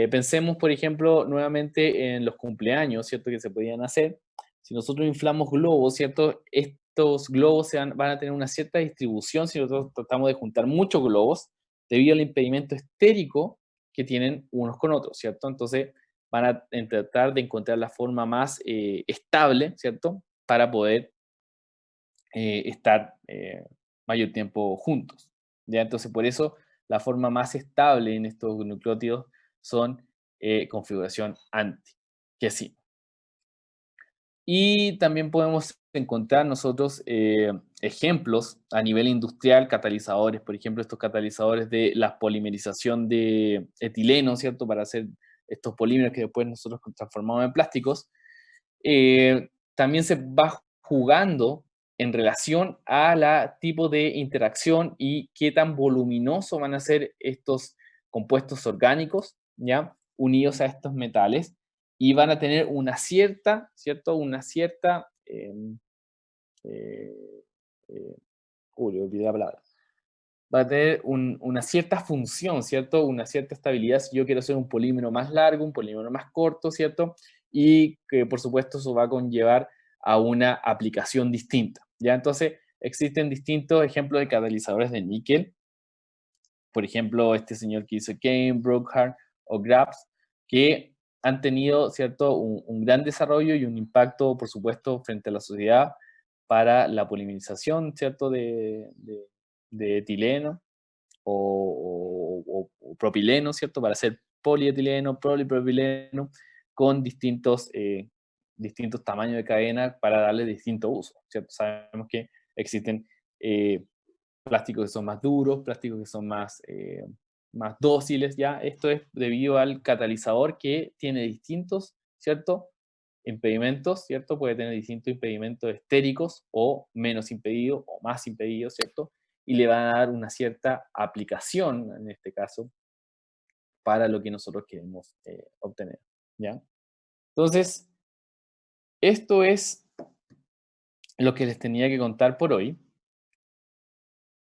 pensemos, por ejemplo, nuevamente en los cumpleaños, ¿cierto? Que se podían hacer. Si nosotros inflamos globos, ¿cierto? Estos globos van a tener una cierta distribución si nosotros tratamos de juntar muchos globos debido al impedimento estérico que tienen unos con otros, ¿cierto? Entonces, van a tratar de encontrar la forma más estable, ¿cierto? Para poder estar mayor tiempo juntos, ¿ya? Entonces, por eso, la forma más estable en estos nucleótidos son configuración anti, que sí. Y también podemos encontrar nosotros ejemplos a nivel industrial, catalizadores, por ejemplo, estos catalizadores de la polimerización de etileno, ¿cierto? Para hacer estos polímeros que después nosotros transformamos en plásticos. También se va jugando en relación a la tipo de interacción y qué tan voluminoso van a ser estos compuestos orgánicos, ¿ya? Unidos a estos metales y van a tener una cierta, ¿cierto? Una cierta, eh, eh, le olvidé la palabra. Va a tener una cierta función, ¿cierto? Una cierta estabilidad si yo quiero hacer un polímero más largo, un polímero más corto, ¿cierto? Y que por supuesto eso va a conllevar a una aplicación distinta, ¿ya? Entonces existen distintos ejemplos de catalizadores de níquel, por ejemplo, este señor que hizo Kane, Brockhart o Grabs, que han tenido, ¿cierto?, un gran desarrollo y un impacto, por supuesto, frente a la sociedad para la polimerización, ¿cierto?, de etileno o propileno, ¿cierto?, para hacer polietileno, polipropileno, con distintos tamaños de cadena para darle distinto uso, ¿cierto? Sabemos que existen plásticos que son más duros, plásticos que son más dóciles, ¿ya? Esto es debido al catalizador que tiene distintos, ¿cierto? Impedimentos, ¿cierto? Puede tener distintos impedimentos estéricos o menos impedidos o más impedidos, ¿cierto? Y le van a dar una cierta aplicación, en este caso, para lo que nosotros queremos obtener, ¿ya? Entonces, esto es lo que les tenía que contar por hoy.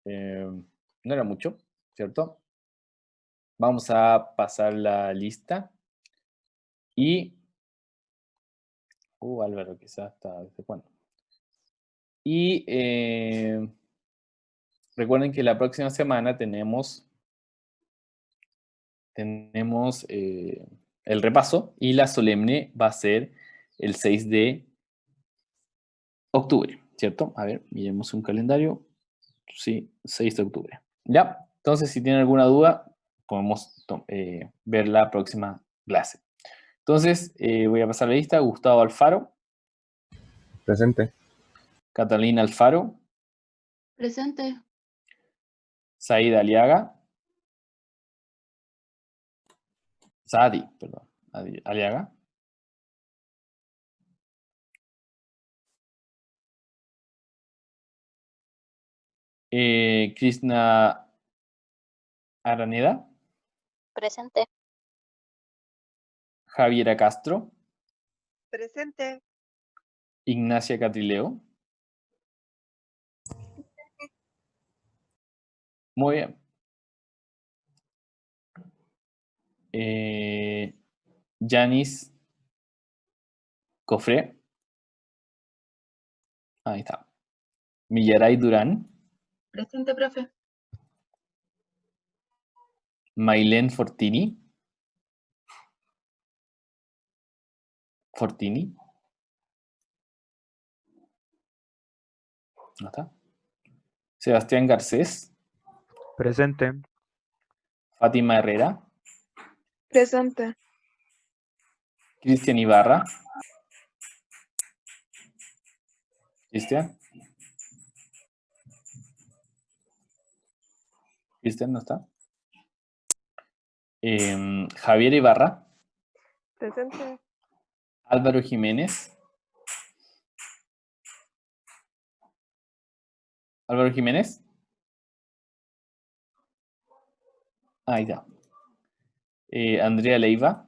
No era mucho, ¿cierto? Vamos a pasar la lista y... Álvaro, quizás está desde cuándo. Y recuerden que la próxima semana tenemos el repaso y la solemne va a ser el 6 de octubre, ¿cierto? A ver, miremos un calendario. Sí, 6 de octubre. Ya, entonces si tienen alguna duda, podemos ver la próxima clase. Entonces, voy a pasar la lista. Gustavo Alfaro.
Presente.
Catalina Alfaro.
Presente.
Said Aliaga. Sadi, perdón. Aliaga. Krishna Araneda.
Presente.
Javiera Castro.
Presente.
Ignacia Catrileo. Muy bien. Yanis Cofré. Ahí está. Millaray Durán.
Presente, profe.
Mailén Fortini. Fortini. ¿No está? Sebastián Garcés.
Presente.
Fátima Herrera.
Presente.
Cristian Ibarra. Cristian. Cristian no está. Javier Ibarra.
Presente.
Álvaro Jiménez. Álvaro Jiménez. Ahí está. Andrea Leiva.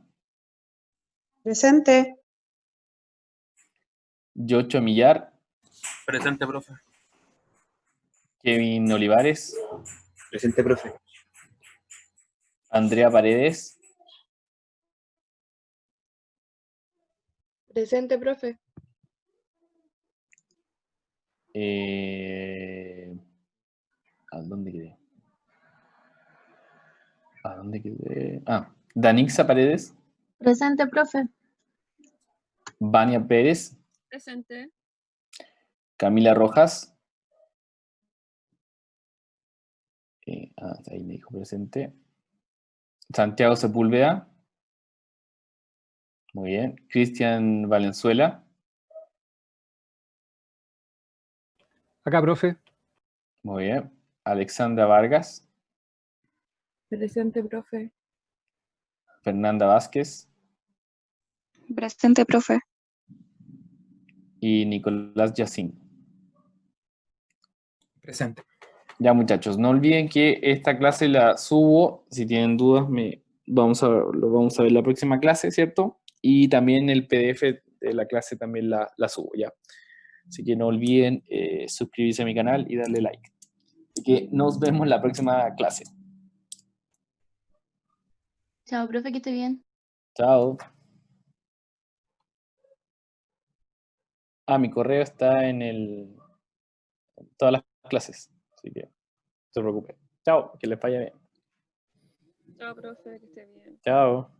Presente.
Yocho Millar.
Presente, profe.
Kevin Olivares.
Presente, profe.
Andrea Paredes.
Presente, profe.
¿A dónde quedé? ¿A dónde quedé? Danixa Paredes.
Presente, profe.
Vania Pérez.
Presente.
Camila Rojas. Ahí me dijo presente. Santiago Sepúlveda. Muy bien. Cristian Valenzuela.
Acá, profe.
Muy bien. Alexandra Vargas.
Presente, profe.
Fernanda Vázquez.
Presente, profe.
Y Nicolás Yacín.
Presente.
Ya, muchachos, no olviden que esta clase la subo. Si tienen dudas, lo vamos a ver la próxima clase, ¿cierto? Y también el PDF de la clase también la subo, ¿ya? Así que no olviden suscribirse a mi canal y darle like. Así que nos vemos en la próxima clase.
Chao, profe, que esté bien.
Chao. Mi correo está en todas las clases. Así que no se preocupen. Chao, que les vaya bien.
Chao, profe, que esté bien.
Chao.